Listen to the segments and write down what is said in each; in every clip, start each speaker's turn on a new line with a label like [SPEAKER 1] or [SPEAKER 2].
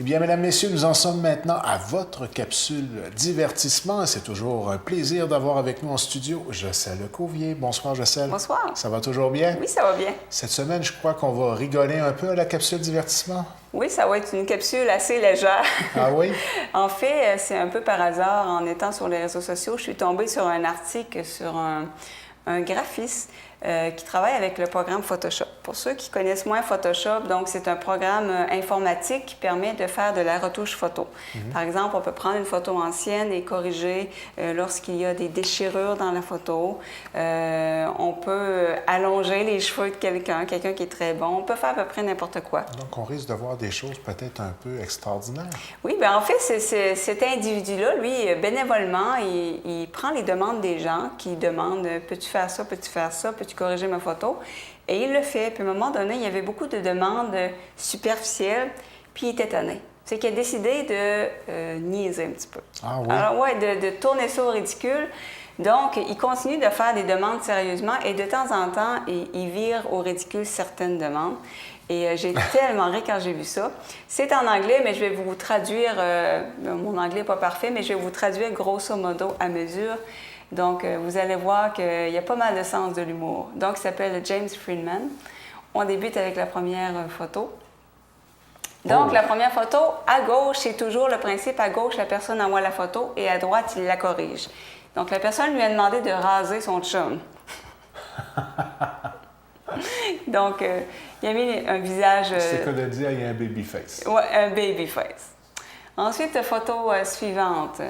[SPEAKER 1] bien, mesdames, messieurs, nous en sommes maintenant à votre capsule divertissement. C'est toujours un plaisir d'avoir avec nous en studio Jocelyne Lecouvier. Bonsoir, Jocelyne.
[SPEAKER 2] Bonsoir.
[SPEAKER 1] Ça va toujours bien?
[SPEAKER 2] Oui, ça va bien.
[SPEAKER 1] Cette semaine, je crois qu'on va rigoler un peu à la capsule divertissement.
[SPEAKER 2] Oui, ça va être une capsule assez légère.
[SPEAKER 1] Ah oui?
[SPEAKER 2] En fait, c'est un peu par hasard. En étant sur les réseaux sociaux, je suis tombée sur un article sur un graphiste qui travaille avec le programme Photoshop. Pour ceux qui connaissent moins Photoshop, donc c'est un programme informatique qui permet de faire de la retouche photo. Par exemple, on peut prendre une photo ancienne et corriger lorsqu'il y a des déchirures dans la photo. On peut allonger les cheveux de quelqu'un qui est très bon. On peut faire à peu près n'importe quoi.
[SPEAKER 1] Donc, on risque de voir des choses peut-être un peu extraordinaires.
[SPEAKER 2] Oui, bien en fait, cet individu-là, lui, bénévolement, il prend les demandes des gens qui demandent « Peux-tu faire ça? Peux-tu faire ça? Peux-tu corriger ma photo? » Et il le fait. Puis à un moment donné, il y avait beaucoup de demandes superficielles, puis il était étonné. C'est qu'il a décidé de niaiser un petit peu.
[SPEAKER 1] Ah oui?
[SPEAKER 2] Alors, ouais, de tourner ça au ridicule. Donc, il continue de faire des demandes sérieusement et de temps en temps, il vire au ridicule certaines demandes. Et j'ai tellement ri quand j'ai vu ça. C'est en anglais, mais je vais vous traduire, mon anglais n'est pas parfait, mais je vais vous traduire grosso modo à mesure. Donc, vous allez voir qu'il y a pas mal de sens de l'humour. Donc, il s'appelle James Friedman. On débute avec la première photo. Donc, la première photo, à gauche, c'est toujours le principe. À gauche, la personne envoie la photo et à droite, il la corrige. Donc, la personne lui a demandé de raser son chum. Donc, il a mis un visage...
[SPEAKER 1] C'est qu'on a dit, il y a un baby face.
[SPEAKER 2] Oui, un baby face. Ensuite, photo suivante.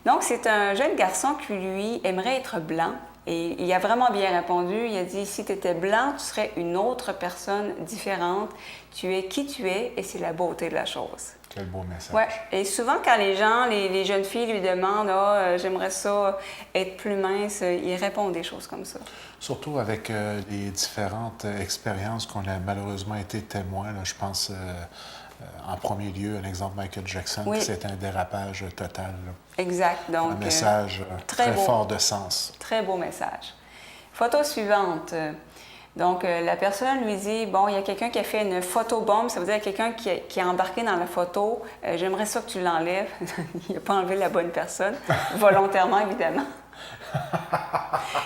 [SPEAKER 2] Donc, c'est un jeune garçon qui, lui, aimerait être blanc. Et il a vraiment bien répondu. Il a dit, si tu étais blanc, tu serais une autre personne différente. Tu es qui tu es et c'est la beauté de la chose.
[SPEAKER 1] Quel beau message.
[SPEAKER 2] Oui. Et souvent, quand les gens, les jeunes filles lui demandent « Ah, j'aimerais ça être plus mince », il répond des choses comme ça.
[SPEAKER 1] Surtout avec les différentes expériences qu'on a malheureusement été témoins. Là, je pense en premier lieu à l'exemple Michael Jackson,
[SPEAKER 2] oui.
[SPEAKER 1] C'est un dérapage total. Là.
[SPEAKER 2] Exact. Donc,
[SPEAKER 1] un message très fort de sens.
[SPEAKER 2] Très beau message. Photo suivante. Donc, la personne lui dit, bon, il y a quelqu'un qui a fait une photobombe, ça veut dire quelqu'un qui est embarqué dans la photo, j'aimerais ça que tu l'enlèves. Il n'a pas enlevé la bonne personne, volontairement, évidemment.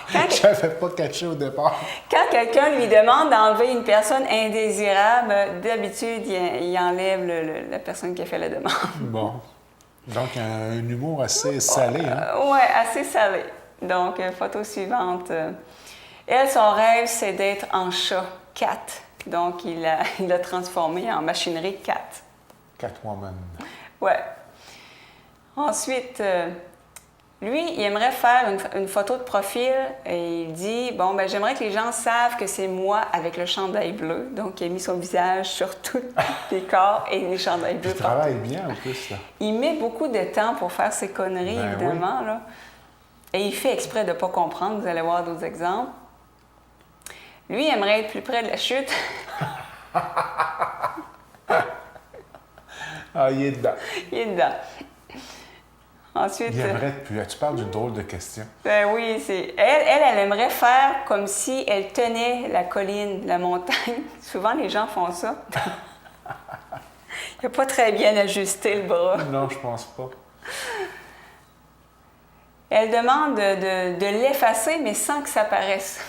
[SPEAKER 1] Je n'avais pas catché au départ.
[SPEAKER 2] Quand quelqu'un lui demande d'enlever une personne indésirable, d'habitude, il enlève la personne qui a fait la demande.
[SPEAKER 1] Bon. Donc, un humour assez salé, hein?
[SPEAKER 2] Oui, assez salé. Donc, photo suivante. Elle, son rêve, c'est d'être en chat, cat. Donc, il l'a transformé en machinerie cat.
[SPEAKER 1] Catwoman.
[SPEAKER 2] Ouais. Ensuite, lui, il aimerait faire une photo de profil et il dit, bon, ben j'aimerais que les gens savent que c'est moi avec le chandail bleu. Donc, il a mis son visage sur tous les corps et les chandails bleus.
[SPEAKER 1] Il travaille bien, en plus, là.
[SPEAKER 2] Il met beaucoup de temps pour faire ses conneries, évidemment,
[SPEAKER 1] oui.
[SPEAKER 2] là. Et il fait exprès de ne pas comprendre. Vous allez voir d'autres exemples. Lui, il aimerait être plus près de la chute.
[SPEAKER 1] Ah, il est dedans.
[SPEAKER 2] Il est dedans. Ensuite...
[SPEAKER 1] Il aimerait être plus... Tu parles d'une drôle de question.
[SPEAKER 2] Ben oui, c'est... Elle aimerait faire comme si elle tenait la colline, la montagne. Souvent, les gens font ça. Il n'a pas très bien ajusté le bras.
[SPEAKER 1] Non, je pense pas.
[SPEAKER 2] Elle demande de l'effacer, mais sans que ça paraisse.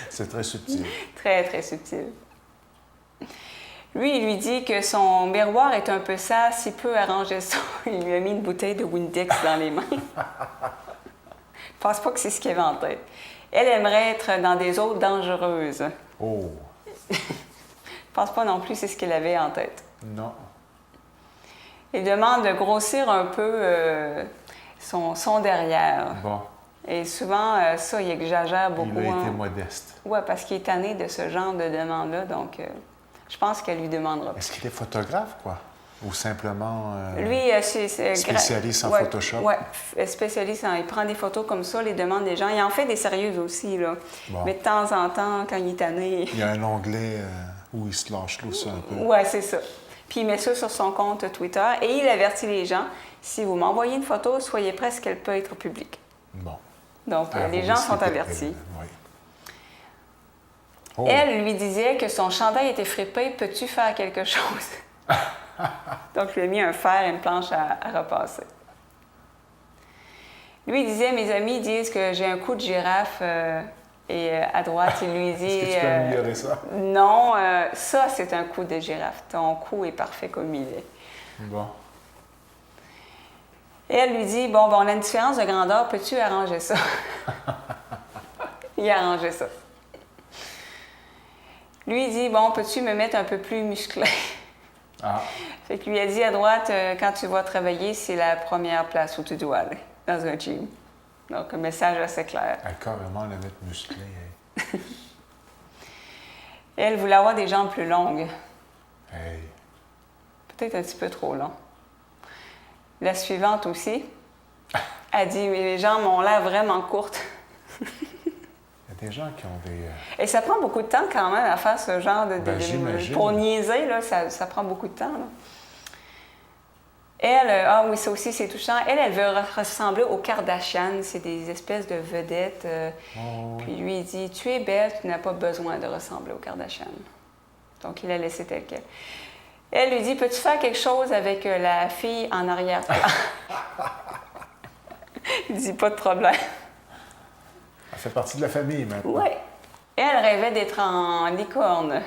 [SPEAKER 1] C'est très subtil.
[SPEAKER 2] Très, très subtil. Lui, il lui dit que son miroir est un peu sale, s'il peut arranger ça. Il lui a mis une bouteille de Windex dans les mains. Je ne pense pas que c'est ce qu'il avait en tête. Elle aimerait être dans des eaux dangereuses.
[SPEAKER 1] Oh!
[SPEAKER 2] Je ne pense pas non plus que c'est ce qu'elle avait en tête.
[SPEAKER 1] Non.
[SPEAKER 2] Il demande de grossir un peu son derrière.
[SPEAKER 1] Bon.
[SPEAKER 2] Et souvent, ça, il exagère beaucoup.
[SPEAKER 1] Il a été modeste.
[SPEAKER 2] Oui, parce qu'il est tanné de ce genre de demande-là, donc je pense qu'elle lui demandera.
[SPEAKER 1] Est-ce qu'il est photographe, quoi? Ou simplement
[SPEAKER 2] lui, c'est
[SPEAKER 1] spécialiste en Photoshop?
[SPEAKER 2] Oui, spécialiste il prend des photos comme ça, les demandes des gens. Il en fait des sérieuses aussi, là.
[SPEAKER 1] Bon.
[SPEAKER 2] Mais de temps en temps, quand il est tanné...
[SPEAKER 1] Il y a un onglet où il se lâche lousse un peu.
[SPEAKER 2] Oui, c'est ça. Puis il met ça sur son compte Twitter et il avertit les gens, si vous m'envoyez une photo, soyez prêts qu'elle peut être publique.
[SPEAKER 1] Bon.
[SPEAKER 2] Donc, les gens sont avertis.
[SPEAKER 1] Oui. Oh.
[SPEAKER 2] Elle lui disait que son chandail était fripé, peux-tu faire quelque chose? Donc, je lui ai mis un fer et une planche à repasser. Lui, il disait, mes amis disent que j'ai un cou de girafe et à droite, il lui dit...
[SPEAKER 1] Est-ce que tu peux améliorer ça?
[SPEAKER 2] Non, ça, c'est un cou de girafe. Ton cou est parfait comme il est.
[SPEAKER 1] Bon.
[SPEAKER 2] Et elle lui dit, bon, on a une différence de grandeur, peux-tu arranger ça? Il a arrangé ça. Lui, il dit, bon, peux-tu me mettre un peu plus musclé?
[SPEAKER 1] Ah.
[SPEAKER 2] Fait qu'il lui a dit, à droite, quand tu vas travailler, c'est la première place où tu dois aller, dans un gym. Donc, un message assez clair.
[SPEAKER 1] Carrément le mettre musclé. Hey.
[SPEAKER 2] Elle voulait avoir des jambes plus longues.
[SPEAKER 1] Hey.
[SPEAKER 2] Peut-être un petit peu trop long. La suivante aussi, elle dit, mes jambes ont l'air vraiment courtes.
[SPEAKER 1] Il y a des gens qui ont des...
[SPEAKER 2] Et ça prend beaucoup de temps quand même à faire ce genre
[SPEAKER 1] j'imagine.
[SPEAKER 2] Pour niaiser, là, ça prend beaucoup de temps. Là. Elle, ah oui, ça aussi c'est touchant. Elle veut ressembler aux Kardashian. C'est des espèces de vedettes.
[SPEAKER 1] Oh,
[SPEAKER 2] Puis lui, il dit, tu es belle, tu n'as pas besoin de ressembler aux Kardashian. Donc, il a laissé tel quel. Elle lui dit, peux-tu faire quelque chose avec la fille en arrière-plan? Il dit, pas de problème.
[SPEAKER 1] Elle fait partie de la famille maintenant.
[SPEAKER 2] Oui. Elle rêvait d'être en licorne.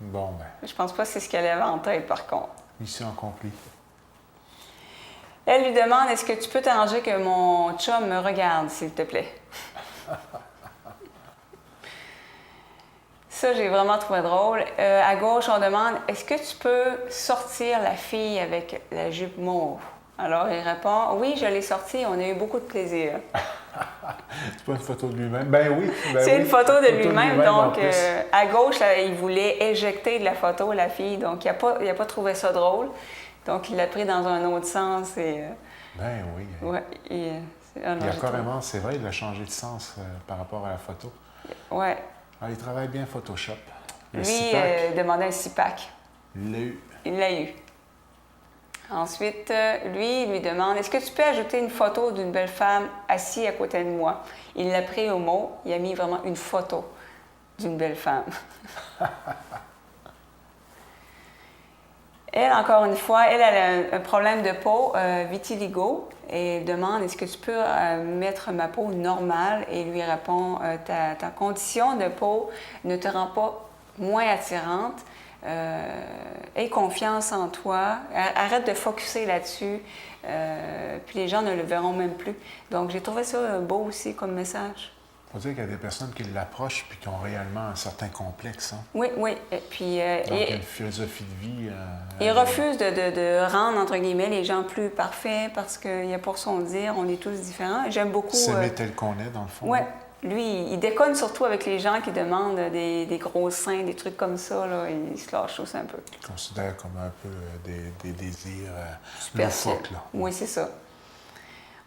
[SPEAKER 1] Bon, ben,
[SPEAKER 2] Je pense pas que c'est ce qu'elle avait en tête, par contre.
[SPEAKER 1] mission accomplie.
[SPEAKER 2] Elle lui demande, est-ce que tu peux t'arranger que mon chum me regarde, s'il te plaît? Ça, j'ai vraiment trouvé drôle. À gauche, on demande, est-ce que tu peux sortir la fille avec la jupe mauve? Alors, il répond, oui, je l'ai sortie, on a eu beaucoup de plaisir.
[SPEAKER 1] C'est pas une photo de lui-même? Ben oui. Ben
[SPEAKER 2] C'est
[SPEAKER 1] oui.
[SPEAKER 2] une photo de lui-même,
[SPEAKER 1] en
[SPEAKER 2] donc
[SPEAKER 1] plus.
[SPEAKER 2] à gauche, là, il voulait éjecter de la photo la fille, donc il n'a pas trouvé ça drôle. Donc, il l'a pris dans un autre sens et...
[SPEAKER 1] Ben oui.
[SPEAKER 2] ouais,
[SPEAKER 1] Il y a carrément, c'est vrai, il a changé de sens par rapport à la photo.
[SPEAKER 2] Ouais.
[SPEAKER 1] Ah, il travaille bien Photoshop. Le
[SPEAKER 2] Lui,
[SPEAKER 1] six-pack,
[SPEAKER 2] demandait un six-pack.
[SPEAKER 1] il l'a eu.
[SPEAKER 2] Il l'a eu. Ensuite, lui, il lui demande, est-ce que tu peux ajouter une photo d'une belle femme assise à côté de moi? Il l'a pris au mot, il a mis vraiment une photo d'une belle femme. Elle, encore une fois, elle a un problème de peau, vitiligo, et elle demande, est-ce que tu peux mettre ma peau normale? Et il lui répond, ta condition de peau ne te rend pas moins attirante. Aie confiance en toi, arrête de focusser là-dessus, puis les gens ne le verront même plus. Donc, j'ai trouvé ça beau aussi comme message.
[SPEAKER 1] Il faut dire qu'il y a des personnes qui l'approchent puis qui ont réellement un certain complexe. Hein?
[SPEAKER 2] Oui, oui. Et puis,
[SPEAKER 1] donc, il y a une philosophie de vie.
[SPEAKER 2] Il refuse de rendre, entre guillemets, les gens plus parfaits parce qu'il y a pour son dire, on est tous différents. J'aime beaucoup...
[SPEAKER 1] S'aimer tel qu'on est, dans le fond.
[SPEAKER 2] Oui. Lui, il déconne surtout avec les gens qui demandent des gros seins, des trucs comme ça. Là, il se lâche aussi un peu.
[SPEAKER 1] Il considère comme un peu des désirs
[SPEAKER 2] Superficiels.
[SPEAKER 1] loufoques, là.
[SPEAKER 2] Oui, c'est ça.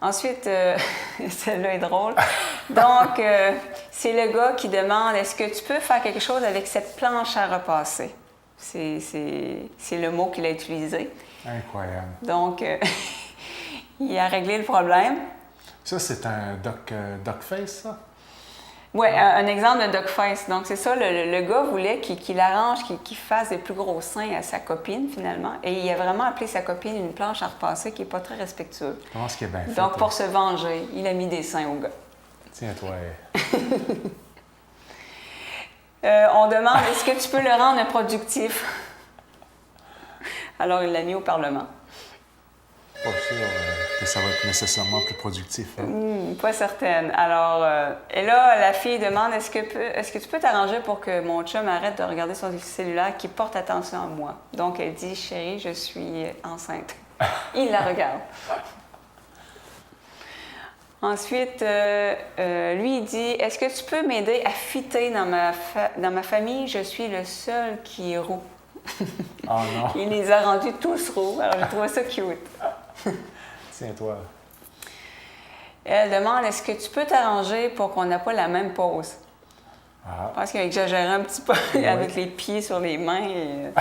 [SPEAKER 2] Ensuite, celle-là est drôle. Donc, c'est le gars qui demande, est-ce que tu peux faire quelque chose avec cette planche à repasser? C'est le mot qu'il a utilisé.
[SPEAKER 1] Incroyable.
[SPEAKER 2] Donc, il a réglé le problème.
[SPEAKER 1] Ça, c'est un duck face, ça?
[SPEAKER 2] Oui, un exemple de duckface. Donc, c'est ça, le gars voulait qu'il arrange, qu'il fasse des plus gros seins à sa copine, finalement. Et il a vraiment appelé sa copine une planche à repasser qui n'est pas très respectueuse.
[SPEAKER 1] Je pense qu'il est bien fait.
[SPEAKER 2] Donc, pour se venger, il a mis des seins au gars.
[SPEAKER 1] Tiens-toi.
[SPEAKER 2] On demande, est-ce que tu peux le rendre productif? Alors, il l'a mis au Parlement.
[SPEAKER 1] Pas sûr que ça va être nécessairement plus productif. Hein?
[SPEAKER 2] Pas certaine. Alors, et là, la fille demande, est-ce que tu peux t'arranger pour que mon chum arrête de regarder son cellulaire, qu'il porte attention à moi? Donc, elle dit, chérie, je suis enceinte. Il la regarde. Ensuite, lui, il dit, est-ce que tu peux m'aider à fitter dans ma famille? Je suis le seul qui est roux.
[SPEAKER 1] Oh non!
[SPEAKER 2] Il les a rendus tous roux. Alors, j'ai trouvé ça cute.
[SPEAKER 1] Tiens-toi.
[SPEAKER 2] Elle demande, est-ce que tu peux t'arranger pour qu'on n'ait pas la même pose?
[SPEAKER 1] Ah.
[SPEAKER 2] Je pense qu'il a exagéré un petit peu
[SPEAKER 1] Oui.
[SPEAKER 2] avec les pieds sur les mains. Et...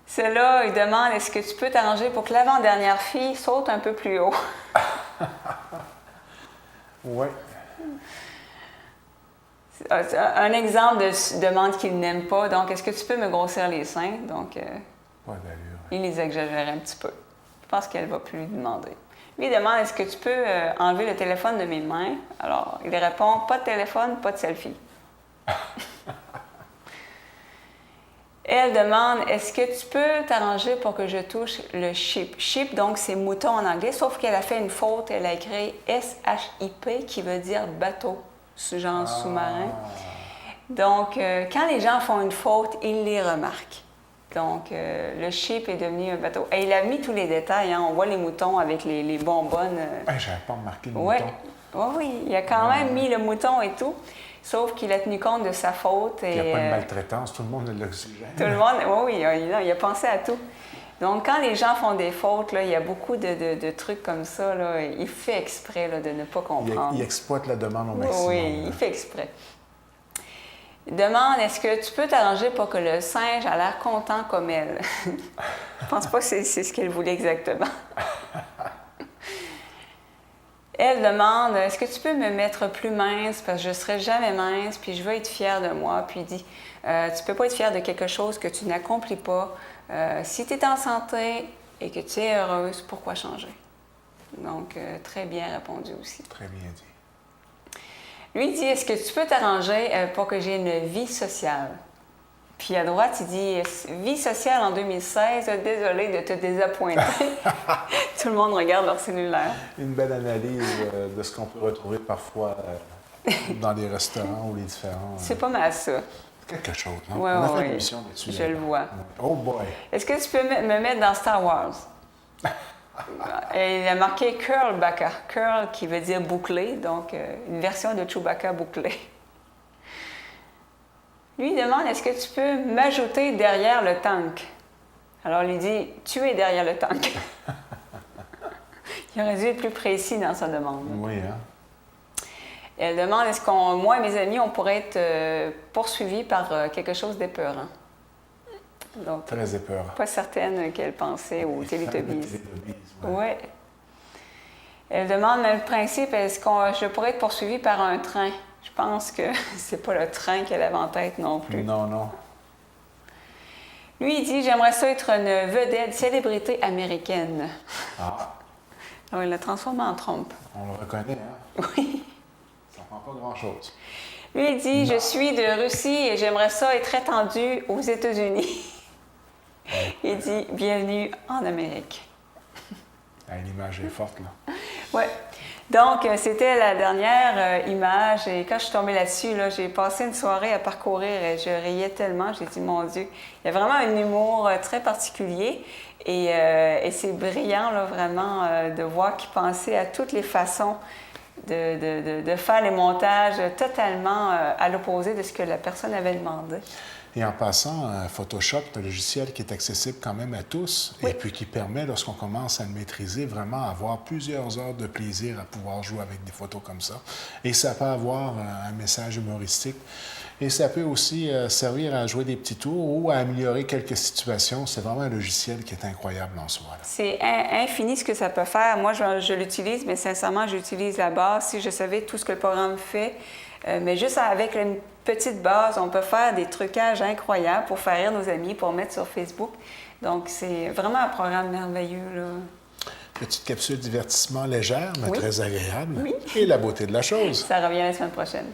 [SPEAKER 2] Celle-là, il demande, est-ce que tu peux t'arranger pour que l'avant-dernière fille saute un peu plus haut?
[SPEAKER 1] Oui.
[SPEAKER 2] Un exemple de demande qu'il n'aime pas. Donc, est-ce que tu peux me grossir les seins? Donc,
[SPEAKER 1] Pas d'allure.
[SPEAKER 2] il les exagère un petit peu. Je pense qu'elle ne va plus lui demander. Lui, il demande, est-ce que tu peux enlever le téléphone de mes mains? Alors, il répond, pas de téléphone, pas de selfie. Elle demande, est-ce que tu peux t'arranger pour que je touche le ship? Ship, donc, c'est mouton en anglais, sauf qu'elle a fait une faute. Elle a écrit S-H-I-P, qui veut dire bateau, genre sous-marin. Donc, quand les gens font une faute, ils les remarquent. Donc, le ship est devenu un bateau. Et il a mis tous les détails. Hein. On voit les moutons avec les bonbonnes.
[SPEAKER 1] J'avais pas remarqué le
[SPEAKER 2] Ouais.
[SPEAKER 1] mouton.
[SPEAKER 2] Oui, il a quand même mis le mouton et tout. Sauf qu'il a tenu compte de sa faute.
[SPEAKER 1] Il n'y a pas de maltraitance, tout le monde a de l'oxygène.
[SPEAKER 2] Tout le monde, oui, il a pensé à tout. Donc, quand les gens font des fautes, là, il y a beaucoup de trucs comme ça. Là, il fait exprès là, de ne pas comprendre.
[SPEAKER 1] Il exploite la demande au maximum.
[SPEAKER 2] Oui, il fait exprès. Il demande, est-ce que tu peux t'arranger pour que le singe a l'air content comme elle? Je pense pas que c'est ce qu'elle voulait exactement. Elle demande, est-ce que tu peux me mettre plus mince parce que je ne serai jamais mince, puis je veux être fière de moi. Puis il dit, tu ne peux pas être fière de quelque chose que tu n'accomplis pas. Si tu es en santé et que tu es heureuse, pourquoi changer? Donc, très bien répondu aussi.
[SPEAKER 1] Très bien dit.
[SPEAKER 2] Lui dit, est-ce que tu peux t'arranger pour que j'ai une vie sociale? Puis à droite, il dit, vie sociale en 2016, désolé de te désappointer. Tout le monde regarde leur cellulaire.
[SPEAKER 1] Une belle analyse de ce qu'on peut retrouver parfois dans les restaurants ou les différents...
[SPEAKER 2] C'est pas mal ça.
[SPEAKER 1] Quelque chose, hein?
[SPEAKER 2] Ouais,
[SPEAKER 1] On a fait
[SPEAKER 2] ouais,
[SPEAKER 1] une émission là-dessus.
[SPEAKER 2] je le vois.
[SPEAKER 1] Oh boy!
[SPEAKER 2] Est-ce que tu peux me mettre dans Star Wars? Et il a marqué Curl Baka. Curl qui veut dire bouclé, donc une version de Chewbacca bouclé. Lui, il demande, est-ce que tu peux m'ajouter derrière le tank? Alors, il dit, tu es derrière le tank. Il aurait dû être plus précis dans sa demande.
[SPEAKER 1] Oui, hein?
[SPEAKER 2] Elle demande, est-ce moi et mes amis, on pourrait être poursuivis par quelque chose d'épeurant? Donc,
[SPEAKER 1] très épeurant.
[SPEAKER 2] Pas certaine qu'elle pensait aux Teletubbies. Oui. Elle demande, mais le principe, est-ce que je pourrais être poursuivie par un train? Je pense que c'est pas le train qu'elle avait en tête non plus.
[SPEAKER 1] Non, non.
[SPEAKER 2] Lui, il dit, j'aimerais ça être une vedette, célébrité américaine.
[SPEAKER 1] Ah.
[SPEAKER 2] Alors, il la transforme en Trump.
[SPEAKER 1] On le reconnaît, hein?
[SPEAKER 2] Oui.
[SPEAKER 1] Ça prend pas grand-chose.
[SPEAKER 2] Lui, il dit, je suis de Russie et j'aimerais ça être étendu aux États-Unis. Il dit, bienvenue en Amérique.
[SPEAKER 1] L'image est forte, là.
[SPEAKER 2] Oui. Donc, c'était la dernière image. Et quand je suis tombée là-dessus, là, j'ai passé une soirée à parcourir et je riais tellement. J'ai dit, mon Dieu, il y a vraiment un humour très particulier. Et c'est brillant, là, vraiment, de voir qu'il pensait à toutes les façons de faire les montages totalement à l'opposé de ce que la personne avait demandé.
[SPEAKER 1] Et en passant, Photoshop, c'est un logiciel qui est accessible quand même à tous
[SPEAKER 2] Oui.
[SPEAKER 1] et puis qui permet, lorsqu'on commence à le maîtriser, vraiment avoir plusieurs heures de plaisir à pouvoir jouer avec des photos comme ça. Et ça peut avoir un message humoristique. Et ça peut aussi servir à jouer des petits tours ou à améliorer quelques situations. C'est vraiment un logiciel qui est incroyable en soi.
[SPEAKER 2] C'est infini ce que ça peut faire. Moi, je l'utilise, mais sincèrement, j'utilise la base. Si je savais tout ce que le programme fait, mais juste avec une petite base, on peut faire des trucages incroyables pour faire rire nos amis, pour mettre sur Facebook. Donc, c'est vraiment un programme merveilleux, là.
[SPEAKER 1] Petite capsule divertissement légère, mais
[SPEAKER 2] Oui.
[SPEAKER 1] très agréable.
[SPEAKER 2] Oui.
[SPEAKER 1] Et la beauté de la chose.
[SPEAKER 2] Ça revient la semaine prochaine.